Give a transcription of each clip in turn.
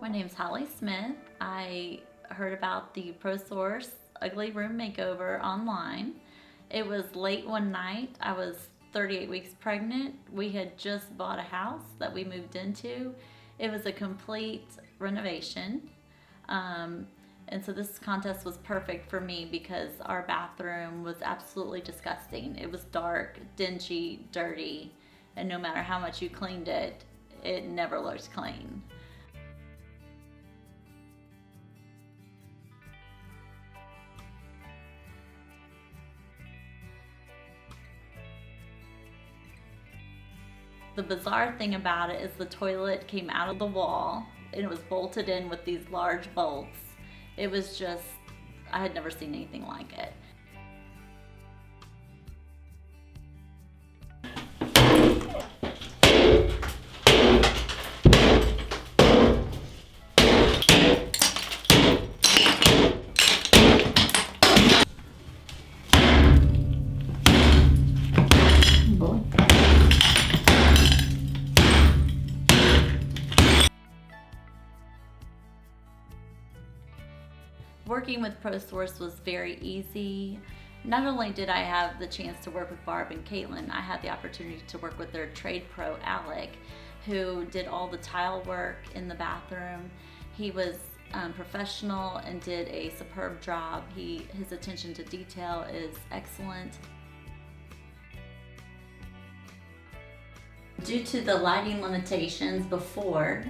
My name's Holly Smith. I heard about the ProSource Ugly Room Makeover online. It was late one night. I was 38 weeks pregnant. We had just bought a house that we moved into. It was a complete renovation. And so this contest was perfect for me because our bathroom was absolutely disgusting. It was dark, dingy, dirty, and no matter how much you cleaned it, it never looked clean. The bizarre thing about it is the toilet came out of the wall and it was bolted in with these large bolts. It was just, I had never seen anything like it. Working with ProSource was very easy. Not only did I have the chance to work with Barb and Caitlin, I had the opportunity to work with their trade pro, Alec, who did all the tile work in the bathroom. He was professional and did a superb job. His attention to detail is excellent. Due to the lighting limitations before,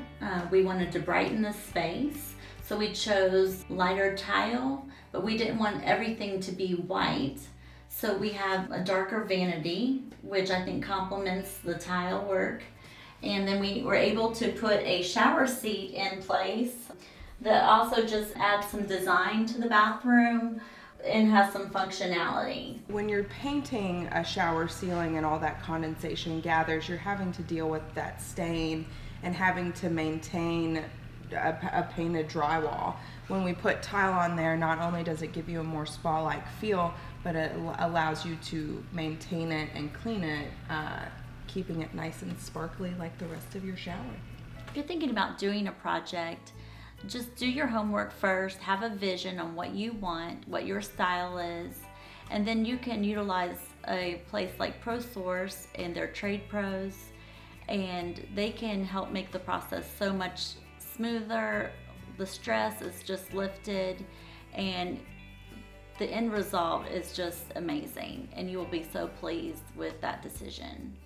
we wanted to brighten the space. So we chose lighter tile, but we didn't want everything to be white. So we have a darker vanity, which I think complements the tile work. And then we were able to put a shower seat in place that also just adds some design to the bathroom and has some functionality. When you're painting a shower ceiling and all that condensation gathers, you're having to deal with that stain and having to maintain a painted drywall. When we put tile on there, not only does it give you a more spa-like feel, but it allows you to maintain it and clean it, keeping it nice and sparkly like the rest of your shower. If you're thinking about doing a project, just do your homework first, have a vision on what you want, what your style is, and then you can utilize a place like ProSource and their trade pros, and they can help make the process so much smoother. The stress is just lifted and the end result is just amazing, and you will be so pleased with that decision.